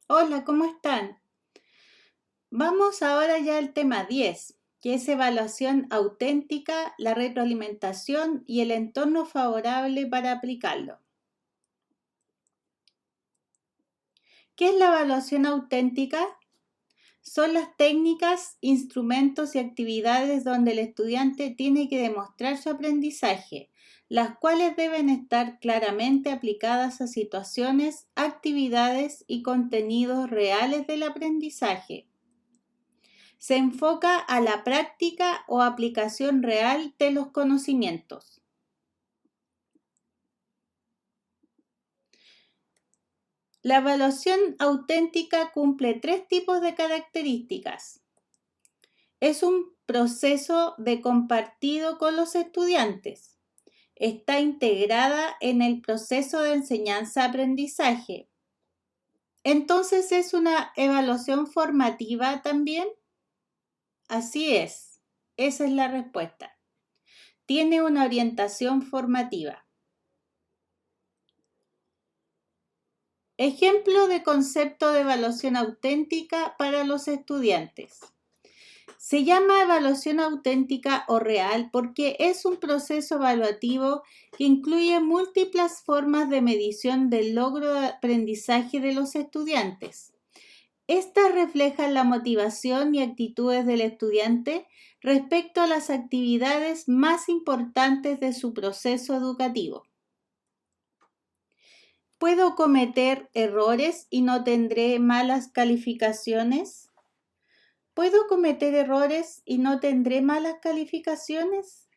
Hola, ¿cómo están? Vamos ahora ya al tema 10, que es evaluación auténtica, la retroalimentación y el entorno favorable para aplicarlo. ¿Qué es la evaluación auténtica? Son las técnicas, instrumentos y actividades donde el estudiante tiene que demostrar su aprendizaje, las cuales deben estar claramente aplicadas a situaciones, actividades y contenidos reales del aprendizaje. Se enfoca a la práctica o aplicación real de los conocimientos. La evaluación auténtica cumple tres tipos de características. Es un proceso de compartido con los estudiantes. Está integrada en el proceso de enseñanza-aprendizaje. Entonces, ¿es una evaluación formativa también? Así es. Esa es la respuesta. Tiene una orientación formativa. Ejemplo de concepto de evaluación auténtica para los estudiantes. Se llama evaluación auténtica o real porque es un proceso evaluativo que incluye múltiples formas de medición del logro de aprendizaje de los estudiantes. Estas reflejan la motivación y actitudes del estudiante respecto a las actividades más importantes de su proceso educativo. ¿Puedo cometer errores y no tendré malas calificaciones? ¿Puedo cometer errores y no tendré malas calificaciones?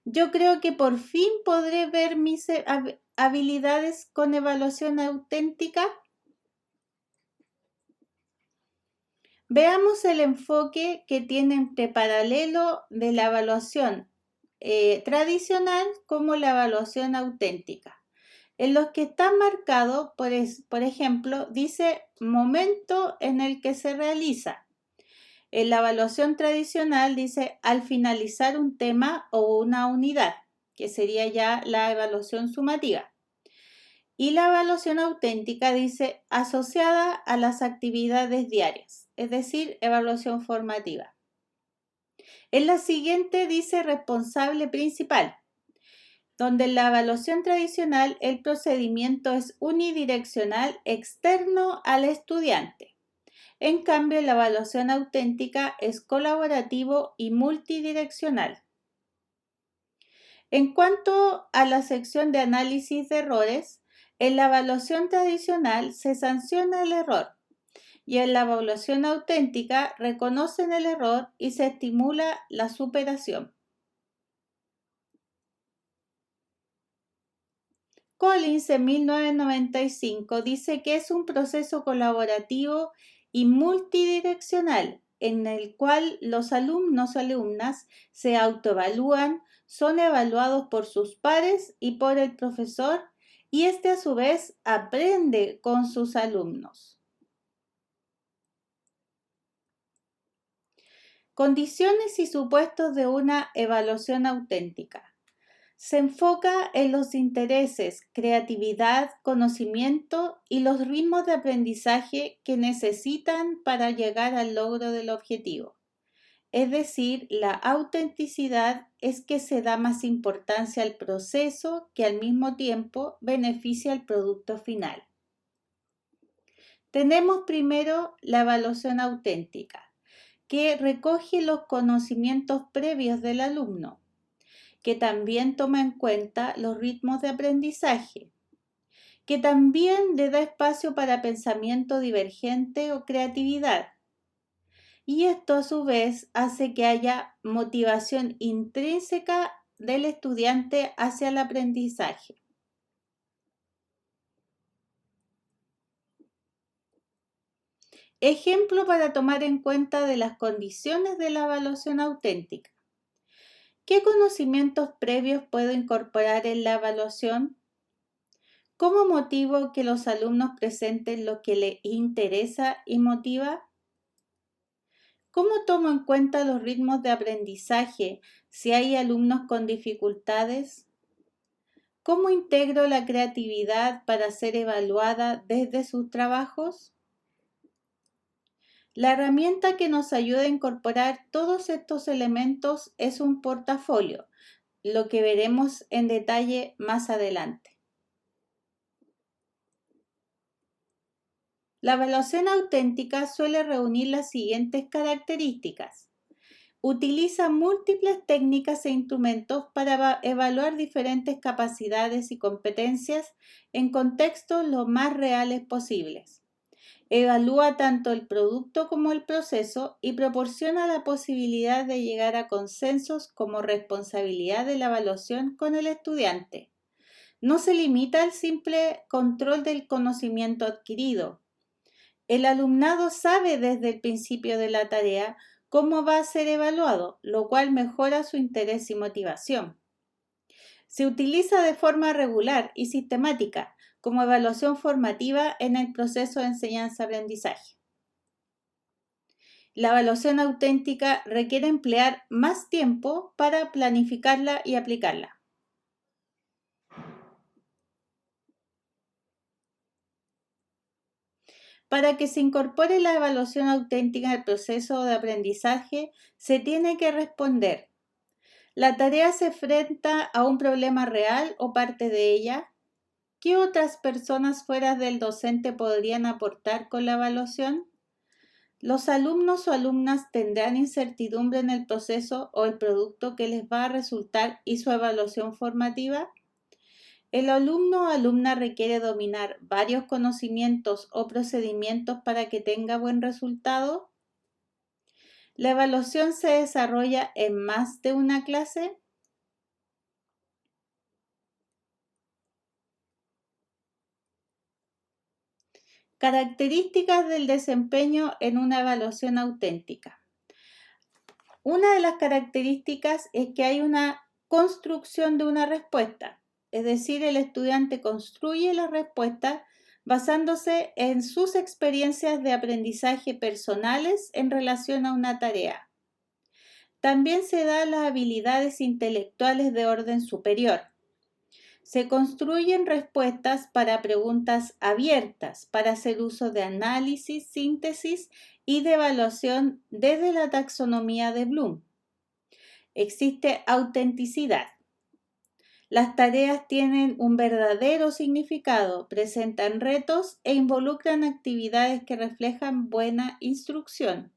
Yo creo que por fin podré ver mis habilidades con evaluación auténtica. Veamos el enfoque que tiene entre paralelo de la evaluación tradicional como la evaluación auténtica. En los que está marcado, por ejemplo, dice momento en el que se realiza. En la evaluación tradicional dice al finalizar un tema o una unidad, que sería ya la evaluación sumativa. Y la evaluación auténtica dice asociada a las actividades diarias, es decir, evaluación formativa. En la siguiente dice responsable principal, donde en la evaluación tradicional el procedimiento es unidireccional externo al estudiante. En cambio, la evaluación auténtica es colaborativo y multidireccional. En cuanto a la sección de análisis de errores, en la evaluación tradicional se sanciona el error y en la evaluación auténtica reconocen el error y se estimula la superación. Collins en 1995 dice que es un proceso colaborativo y multidireccional en el cual los alumnos o alumnas se autoevalúan, son evaluados por sus pares y por el profesor y este a su vez aprende con sus alumnos. Condiciones y supuestos de una evaluación auténtica. Se enfoca en los intereses, creatividad, conocimiento y los ritmos de aprendizaje que necesitan para llegar al logro del objetivo. Es decir, la autenticidad es que se da más importancia al proceso que al mismo tiempo beneficia al producto final. Tenemos primero la evaluación auténtica, que recoge los conocimientos previos del alumno, que también toma en cuenta los ritmos de aprendizaje, que también le da espacio para pensamiento divergente o creatividad. Y esto a su vez hace que haya motivación intrínseca del estudiante hacia el aprendizaje. Ejemplo para tomar en cuenta de las condiciones de la evaluación auténtica. ¿Qué conocimientos previos puedo incorporar en la evaluación? ¿Cómo motivo que los alumnos presenten lo que les interesa y motiva? ¿Cómo tomo en cuenta los ritmos de aprendizaje si hay alumnos con dificultades? ¿Cómo integro la creatividad para ser evaluada desde sus trabajos? La herramienta que nos ayuda a incorporar todos estos elementos es un portafolio, lo que veremos en detalle más adelante. La evaluación auténtica suele reunir las siguientes características. Utiliza múltiples técnicas e instrumentos para evaluar diferentes capacidades y competencias en contextos lo más reales posibles. Evalúa tanto el producto como el proceso y proporciona la posibilidad de llegar a consensos como responsabilidad de la evaluación con el estudiante. No se limita al simple control del conocimiento adquirido. El alumnado sabe desde el principio de la tarea cómo va a ser evaluado, lo cual mejora su interés y motivación. Se utiliza de forma regular y sistemática como evaluación formativa en el proceso de enseñanza-aprendizaje. La evaluación auténtica requiere emplear más tiempo para planificarla y aplicarla. Para que se incorpore la evaluación auténtica al proceso de aprendizaje, se tiene que responder: ¿la tarea se enfrenta a un problema real o parte de ella? ¿Qué otras personas fuera del docente podrían aportar con la evaluación? ¿Los alumnos o alumnas tendrán incertidumbre en el proceso o el producto que les va a resultar y su evaluación formativa? ¿El alumno o alumna requiere dominar varios conocimientos o procedimientos para que tenga buen resultado? ¿La evaluación se desarrolla en más de una clase? Características del desempeño en una evaluación auténtica. Una de las características es que hay una construcción de una respuesta, es decir, el estudiante construye la respuesta basándose en sus experiencias de aprendizaje personales en relación a una tarea. También se dan las habilidades intelectuales de orden superior. Se construyen respuestas para preguntas abiertas, para hacer uso de análisis, síntesis y de evaluación desde la taxonomía de Bloom. Existe autenticidad. Las tareas tienen un verdadero significado, presentan retos e involucran actividades que reflejan buena instrucción.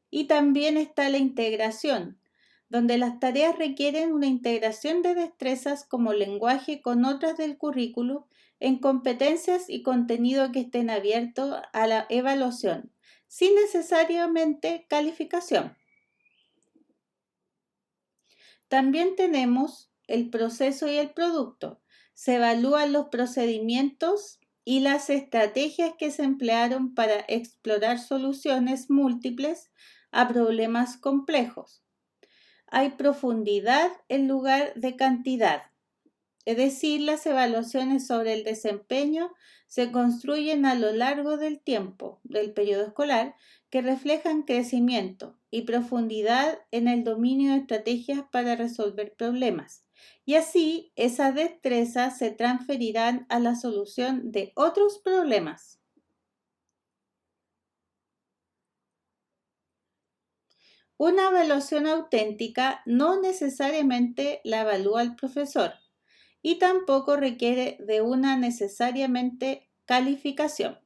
Y también está la integración, donde las tareas requieren una integración de destrezas como lenguaje con otras del currículo en competencias y contenido que estén abiertos a la evaluación, sin necesariamente calificación. También tenemos el proceso y el producto. Se evalúan los procedimientos y las estrategias que se emplearon para explorar soluciones múltiples a problemas complejos. Hay profundidad en lugar de cantidad. Es decir, las evaluaciones sobre el desempeño se construyen a lo largo del tiempo del periodo escolar que reflejan crecimiento y profundidad en el dominio de estrategias para resolver problemas. Y así, esas destrezas se transferirán a la solución de otros problemas. Una evaluación auténtica no necesariamente la evalúa el profesor y tampoco requiere de una necesariamente calificación.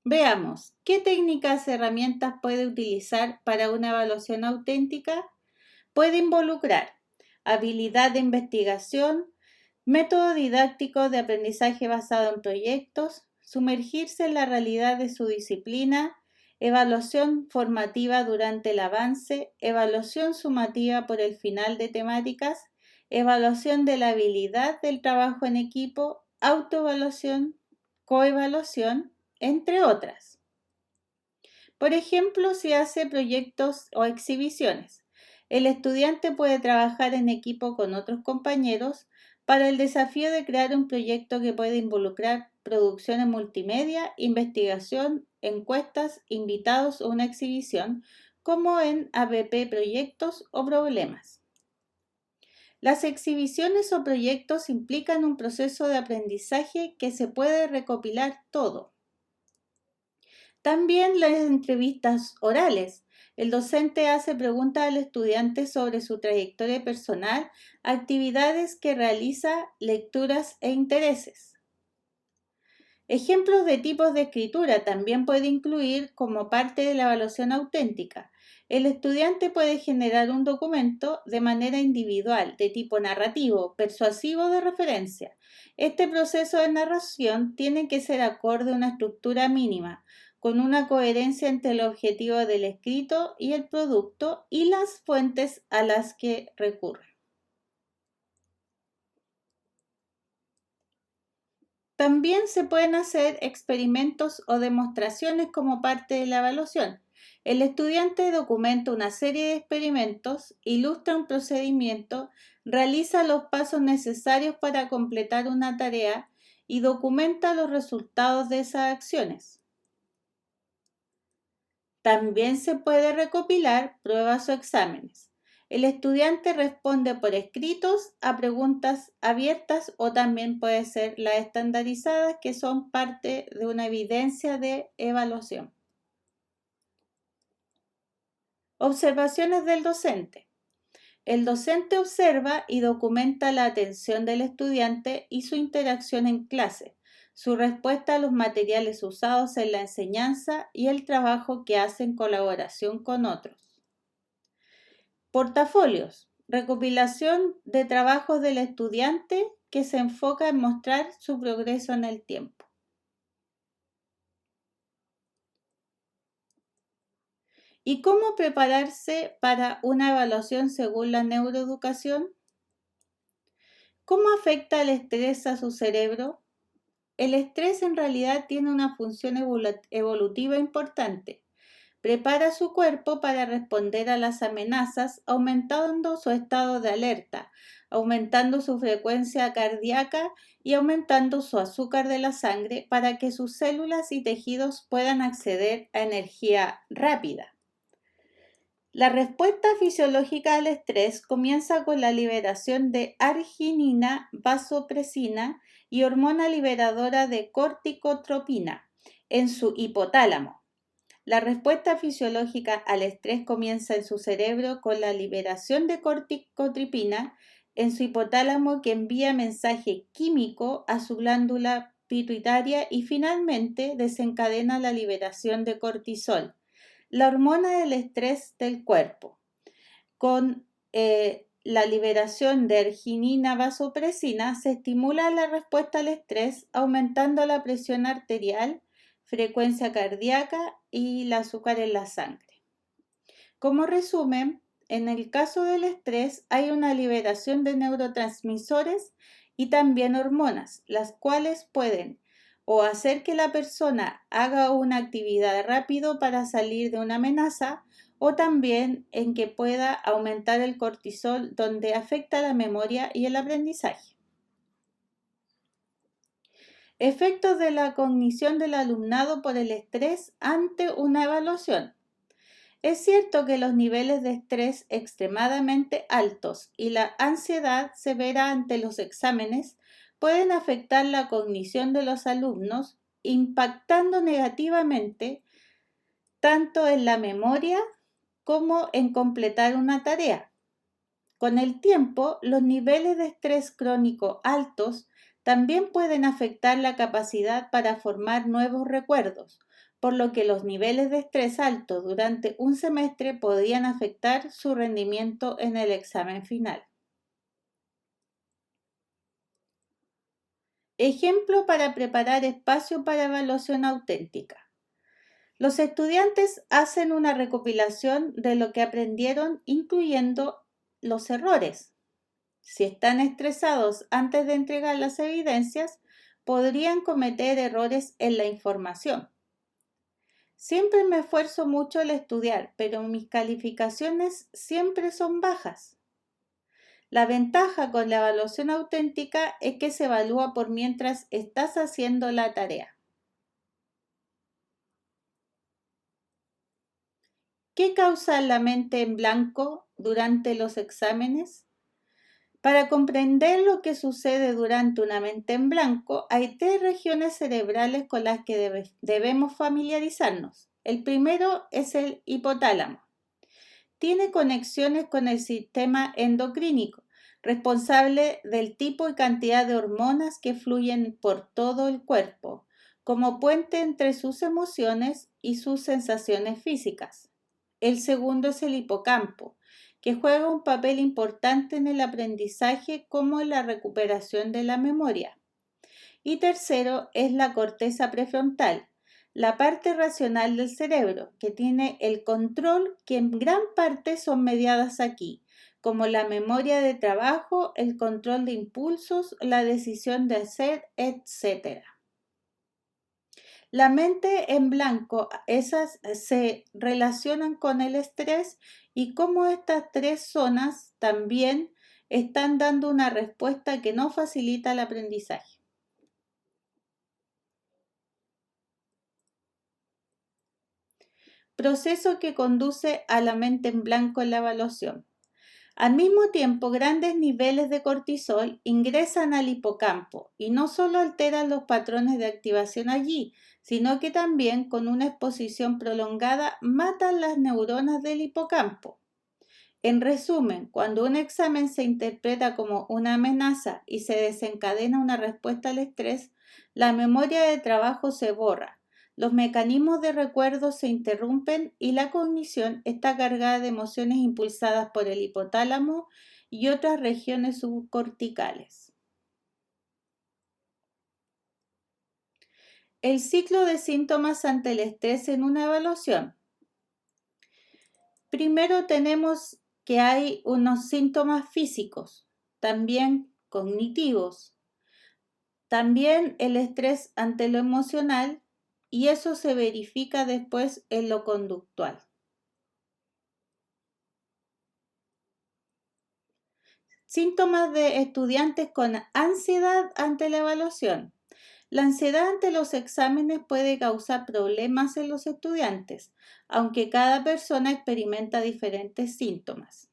Veamos, ¿qué técnicas y herramientas puede utilizar para una evaluación auténtica? Puede involucrar habilidad de investigación, método didáctico de aprendizaje basado en proyectos, sumergirse en la realidad de su disciplina, evaluación formativa durante el avance, evaluación sumativa por el final de temáticas, evaluación de la habilidad del trabajo en equipo, autoevaluación, coevaluación, entre otras. Por ejemplo, si hace proyectos o exhibiciones, el estudiante puede trabajar en equipo con otros compañeros para el desafío de crear un proyecto que puede involucrar producciones multimedia, investigación, encuestas, invitados o una exhibición, como en APP Proyectos o Problemas. Las exhibiciones o proyectos implican un proceso de aprendizaje que se puede recopilar todo. También las entrevistas orales. El docente hace preguntas al estudiante sobre su trayectoria personal, actividades que realiza, lecturas e intereses. Ejemplos de tipos de escritura también puede incluir como parte de la evaluación auténtica. El estudiante puede generar un documento de manera individual, de tipo narrativo, persuasivo o de referencia. Este proceso de narración tiene que ser acorde a una estructura mínima, con una coherencia entre el objetivo del escrito y el producto y las fuentes a las que recurre. También se pueden hacer experimentos o demostraciones como parte de la evaluación. El estudiante documenta una serie de experimentos, ilustra un procedimiento, realiza los pasos necesarios para completar una tarea y documenta los resultados de esas acciones. También se puede recopilar pruebas o exámenes. El estudiante responde por escritos a preguntas abiertas o también puede ser las estandarizadas que son parte de una evidencia de evaluación. Observaciones del docente. El docente observa y documenta la atención del estudiante y su interacción en clase, su respuesta a los materiales usados en la enseñanza y el trabajo que hace en colaboración con otros. Portafolios. Recopilación de trabajos del estudiante que se enfoca en mostrar su progreso en el tiempo. ¿Y cómo prepararse para una evaluación según la neuroeducación? ¿Cómo afecta el estrés a su cerebro? El estrés en realidad tiene una función evolutiva importante. Prepara su cuerpo para responder a las amenazas, aumentando su estado de alerta, aumentando su frecuencia cardíaca y aumentando su azúcar de la sangre para que sus células y tejidos puedan acceder a energía rápida. La respuesta fisiológica al estrés comienza con la liberación de arginina, vasopresina y hormona liberadora de corticotropina en su hipotálamo. La respuesta fisiológica al estrés comienza en su cerebro con la liberación de corticotropina en su hipotálamo que envía mensaje químico a su glándula pituitaria y finalmente desencadena la liberación de cortisol, la hormona del estrés del cuerpo. Con la liberación de arginina vasopresina se estimula la respuesta al estrés aumentando la presión arterial, frecuencia cardíaca y el azúcar en la sangre. Como resumen, en el caso del estrés hay una liberación de neurotransmisores y también hormonas, las cuales pueden o hacer que la persona haga una actividad rápido para salir de una amenaza o también en que pueda aumentar el cortisol donde afecta la memoria y el aprendizaje. Efectos de la cognición del alumnado por el estrés ante una evaluación. Es cierto que los niveles de estrés extremadamente altos y la ansiedad severa ante los exámenes pueden afectar la cognición de los alumnos, impactando negativamente tanto en la memoria como en completar una tarea. Con el tiempo, los niveles de estrés crónico altos también pueden afectar la capacidad para formar nuevos recuerdos, por lo que los niveles de estrés alto durante un semestre podrían afectar su rendimiento en el examen final. Ejemplo para preparar espacio para evaluación auténtica. Los estudiantes hacen una recopilación de lo que aprendieron, incluyendo los errores. Si están estresados antes de entregar las evidencias, podrían cometer errores en la información. Siempre me esfuerzo mucho al estudiar, pero mis calificaciones siempre son bajas. La ventaja con la evaluación auténtica es que se evalúa por mientras estás haciendo la tarea. ¿Qué causa la mente en blanco durante los exámenes? Para comprender lo que sucede durante una mente en blanco, hay tres regiones cerebrales con las que debemos familiarizarnos. El primero es el hipotálamo. Tiene conexiones con el sistema endocrínico, responsable del tipo y cantidad de hormonas que fluyen por todo el cuerpo, como puente entre sus emociones y sus sensaciones físicas. El segundo es el hipocampo, que juega un papel importante en el aprendizaje como en la recuperación de la memoria. Y tercero es la corteza prefrontal, la parte racional del cerebro, que tiene el control que en gran parte son mediadas aquí, como la memoria de trabajo, el control de impulsos, la decisión de hacer, etc. La mente en blanco, esas se relacionan con el estrés y cómo estas tres zonas también están dando una respuesta que no facilita el aprendizaje. Proceso que conduce a la mente en blanco en la evaluación. Al mismo tiempo, grandes niveles de cortisol ingresan al hipocampo y no solo alteran los patrones de activación allí, sino que también con una exposición prolongada matan las neuronas del hipocampo. En resumen, cuando un examen se interpreta como una amenaza y se desencadena una respuesta al estrés, la memoria de trabajo se borra, los mecanismos de recuerdo se interrumpen y la cognición está cargada de emociones impulsadas por el hipotálamo y otras regiones subcorticales. El ciclo de síntomas ante el estrés en una evaluación. Primero tenemos que hay unos síntomas físicos, también cognitivos, también el estrés ante lo emocional y eso se verifica después en lo conductual. Síntomas de estudiantes con ansiedad ante la evaluación. La ansiedad ante los exámenes puede causar problemas en los estudiantes, aunque cada persona experimenta diferentes síntomas.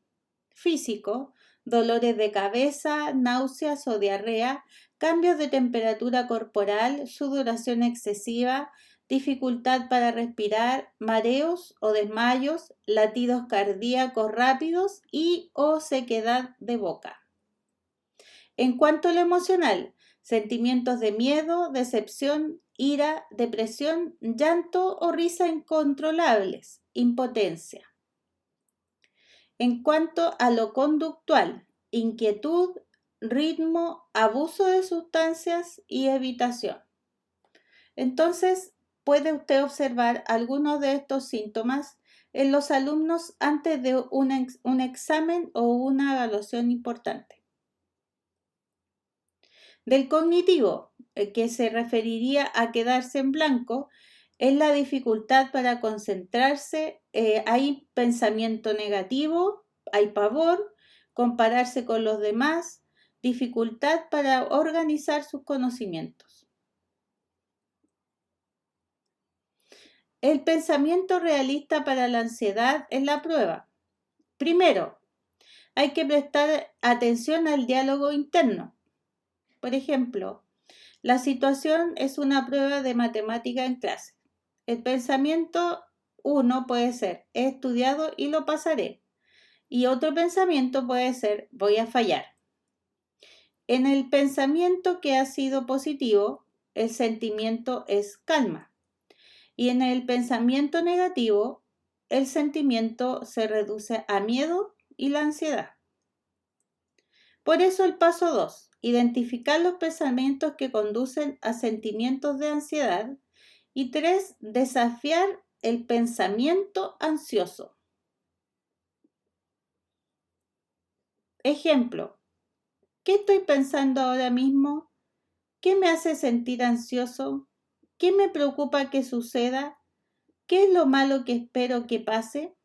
Físico, dolores de cabeza, náuseas o diarrea, cambios de temperatura corporal, sudoración excesiva, dificultad para respirar, mareos o desmayos, latidos cardíacos rápidos y o sequedad de boca. En cuanto a lo emocional, sentimientos de miedo, decepción, ira, depresión, llanto o risa incontrolables, impotencia. En cuanto a lo conductual, inquietud, ritmo, abuso de sustancias y evitación. Entonces, puede usted observar algunos de estos síntomas en los alumnos antes de un examen o una evaluación importante. Del cognitivo, que se referiría a quedarse en blanco, es la dificultad para concentrarse, hay pensamiento negativo, hay pavor, compararse con los demás, dificultad para organizar sus conocimientos. El pensamiento realista para la ansiedad es la prueba. Primero, hay que prestar atención al diálogo interno. Por ejemplo, la situación es una prueba de matemática en clase. El pensamiento 1 puede ser, he estudiado y lo pasaré. Y otro pensamiento puede ser, voy a fallar. En el pensamiento que ha sido positivo, el sentimiento es calma. Y en el pensamiento negativo, el sentimiento se reduce a miedo y la ansiedad. Por eso el paso 2, identificar los pensamientos que conducen a sentimientos de ansiedad. Y 3, desafiar el pensamiento ansioso. Ejemplo, ¿qué estoy pensando ahora mismo? ¿Qué me hace sentir ansioso? ¿Qué me preocupa que suceda? ¿Qué es lo malo que espero que pase?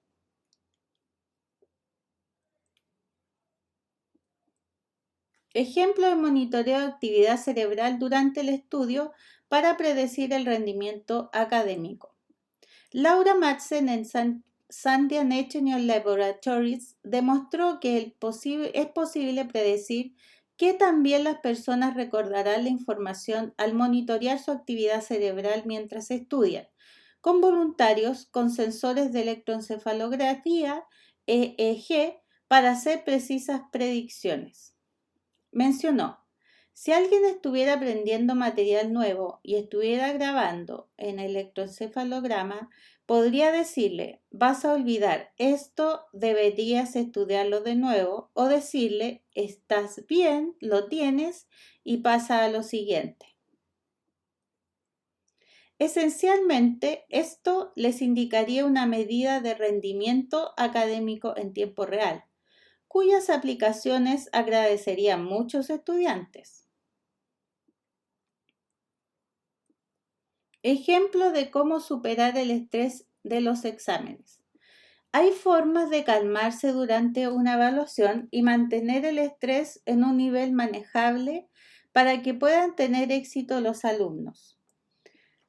Ejemplo de monitoreo de actividad cerebral durante el estudio para predecir el rendimiento académico. Laura Madsen Sandia National Laboratories demostró que es posible predecir que también las personas recordarán la información al monitorear su actividad cerebral mientras estudian, con voluntarios con sensores de electroencefalografía EEG para hacer precisas predicciones. Mencionó: si alguien estuviera aprendiendo material nuevo y estuviera grabando en electroencefalograma, podría decirle: vas a olvidar esto, deberías estudiarlo de nuevo, o decirle: estás bien, lo tienes y pasa a lo siguiente. Esencialmente, esto les indicaría una medida de rendimiento académico en tiempo real, cuyas aplicaciones agradecerían muchos estudiantes. Ejemplo de cómo superar el estrés de los exámenes. Hay formas de calmarse durante una evaluación y mantener el estrés en un nivel manejable para que puedan tener éxito los alumnos.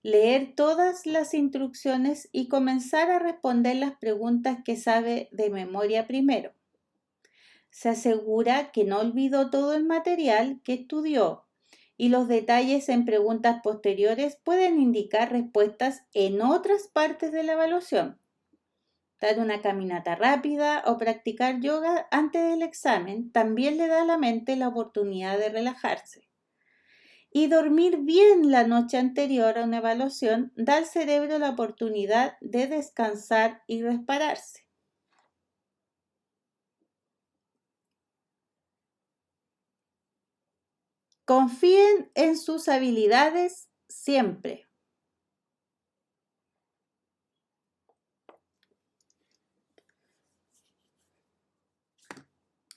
Leer todas las instrucciones y comenzar a responder las preguntas que sabe de memoria primero. Se asegura que no olvidó todo el material que estudió, y los detalles en preguntas posteriores pueden indicar respuestas en otras partes de la evaluación. Dar una caminata rápida o practicar yoga antes del examen también le da a la mente la oportunidad de relajarse. Y dormir bien la noche anterior a una evaluación da al cerebro la oportunidad de descansar y repararse. Confíen en sus habilidades siempre.